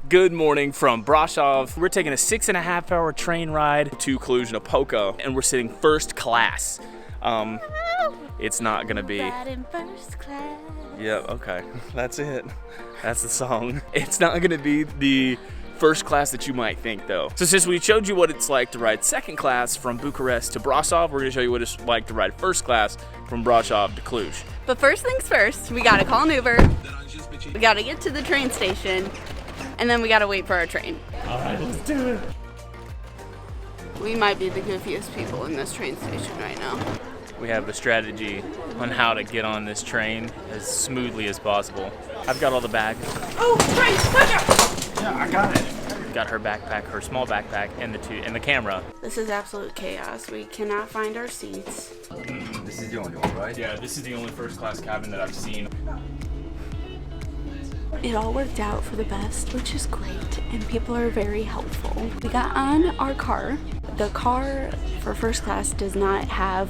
Good morning from Brasov. We're taking a 6.5-hour train ride to CLUJ-NAPOCA, and we're sitting first class. It's not gonna be. Riding first class. Yeah, okay, that's it. That's the song. It's not gonna be the first class that you might think, though. So since we showed you what it's like to ride second class from Bucharest to Brasov, we're gonna show you what it's like to ride first class from Brasov to Cluj. But first things first, we gotta call an Uber. We gotta get to the train station. And then we gotta wait for our train. All right, let's do it. We might be the goofiest people in this train station right now. We have the strategy on how to get on this train as smoothly as possible. I've got all the bags. Oh, train, watch out! Yeah, I got it. Got her backpack, her small backpack, and the camera. This is absolute chaos. We cannot find our seats. This is the only one, right? Yeah, this is the only first class cabin that I've seen. It all worked out for the best, which is great, and people are very helpful. We got on our car. The car for first class does not have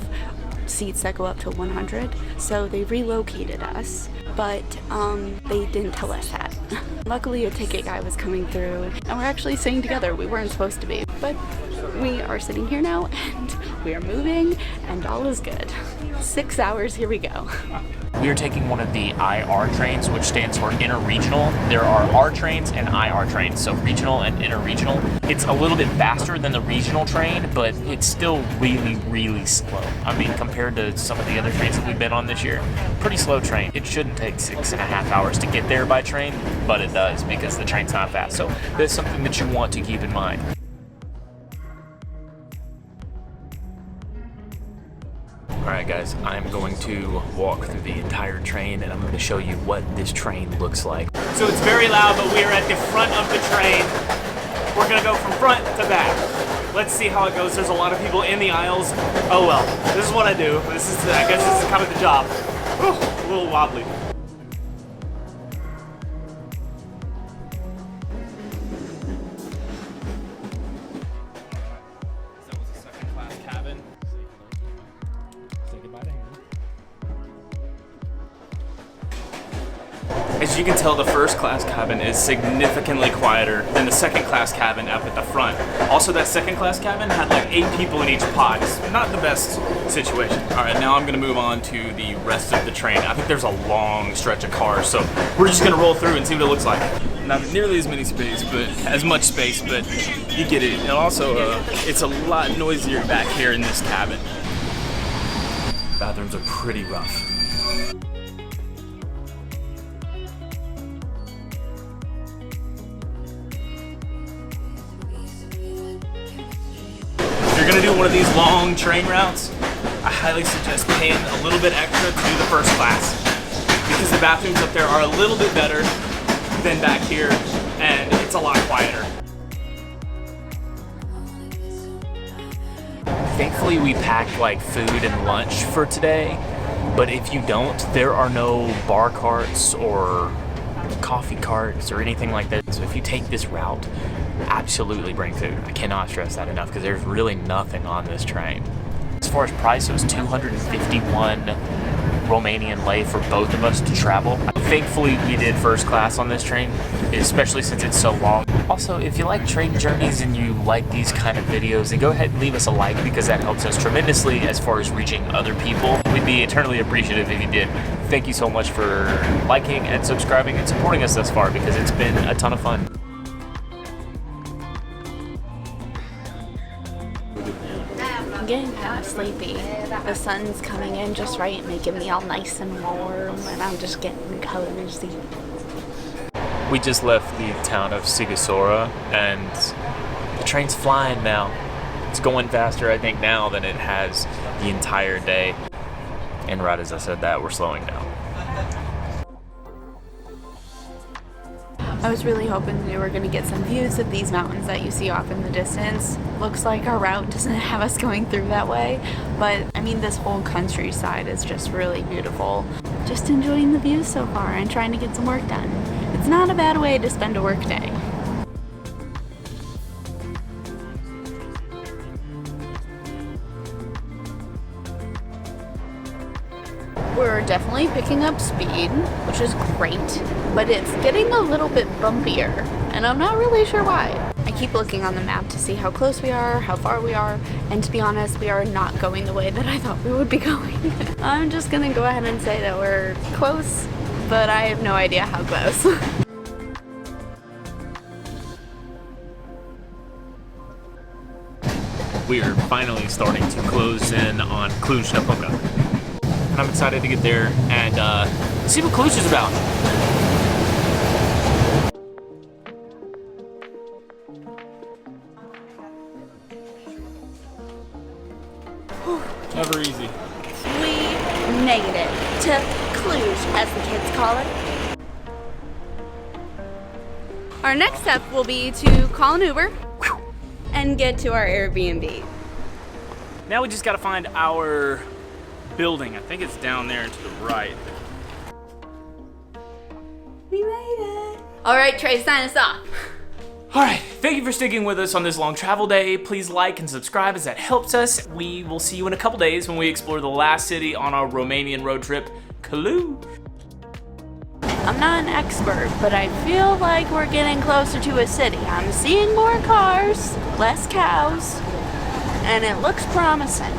seats that go up to 100, so they relocated us, but they didn't tell us that. Luckily, a ticket guy was coming through, and we're actually sitting together. We weren't supposed to be, but we are sitting here now, and we are moving, and all is good. 6 hours, here we go. We are taking one of the IR trains, which stands for interregional. There are R trains and IR trains, so regional and interregional. It's a little bit faster than the regional train, but it's still really, really slow. I mean, compared to some of the other trains that we've been on this year, pretty slow train. It shouldn't take 6.5 hours to get there by train, but it does because the train's not fast. So that's something that you want to keep in mind. Alright guys, I'm going to walk through the entire train and I'm going to show you what this train looks like. So it's very loud, but we are at the front of the train. We're gonna go from front to back. Let's see how it goes. There's a lot of people in the aisles. Oh well, this is what I do. I guess this is kind of the job. Whew, a little wobbly. As you can tell, the first class cabin is significantly quieter than the second class cabin up at the front. Also, that second class cabin had like 8 people in each pod. It's not the best situation. All right, now I'm gonna move on to the rest of the train. I think there's a long stretch of cars, so we're just gonna roll through and see what it looks like. Not nearly as much space, but you get it. And also, it's a lot noisier back here in this cabin. Bathrooms are pretty rough. If you're gonna do one of these long train routes, I highly suggest paying a little bit extra to do the first class, because the bathrooms up there are a little bit better than back here, and it's a lot quieter. Thankfully we packed like food and lunch for today, but if you don't, there are no bar carts or coffee carts or anything like that. So if you take this route, absolutely bring food. I cannot stress that enough because there's really nothing on this train. As far as price, it was 251 Romanian lei for both of us to travel. Thankfully, we did first class on this train, especially since it's so long. Also, if you like train journeys and you like these kind of videos, then go ahead and leave us a like because that helps us tremendously as far as reaching other people. We'd be eternally appreciative if you did. Thank you so much for liking and subscribing and supporting us thus far because it's been a ton of fun. I'm getting kind of sleepy. The sun's coming in just right, making me all nice and warm, and I'm just getting cozy. We just left the town of Sighisoara and the train's flying now. It's going faster, I think, now than it has the entire day. And right as I said that, we're slowing down. I was really hoping we were going to get some views of these mountains that you see off in the distance. Looks like our route doesn't have us going through that way, but I mean, this whole countryside is just really beautiful. Just enjoying the views so far and trying to get some work done. It's not a bad way to spend a work day. We're definitely picking up speed, which is great, but it's getting a little bit bumpier, and I'm not really sure why. I keep looking on the map to see how close we are, how far we are, and to be honest, we are not going the way that I thought we would be going. I'm just gonna go ahead and say that we're close, but I have no idea how close. We are finally starting to close in on CLUJ-NAPOCA. And I'm excited to get there and see what Cluj is about. Never easy. We made it to Cluj, as the kids call it. Our next step will be to call an Uber and get to our Airbnb. Now we just gotta find our building. I think it's down there and to the right. We made it. All right, Trey, sign us off. All right, thank you for sticking with us on this long travel day. Please like and subscribe as that helps us. We will see you in a couple days when we explore the last city on our Romanian road trip, CLUJ. I'm not an expert, but I feel like we're getting closer to a city. I'm seeing more cars, less cows, and it looks promising.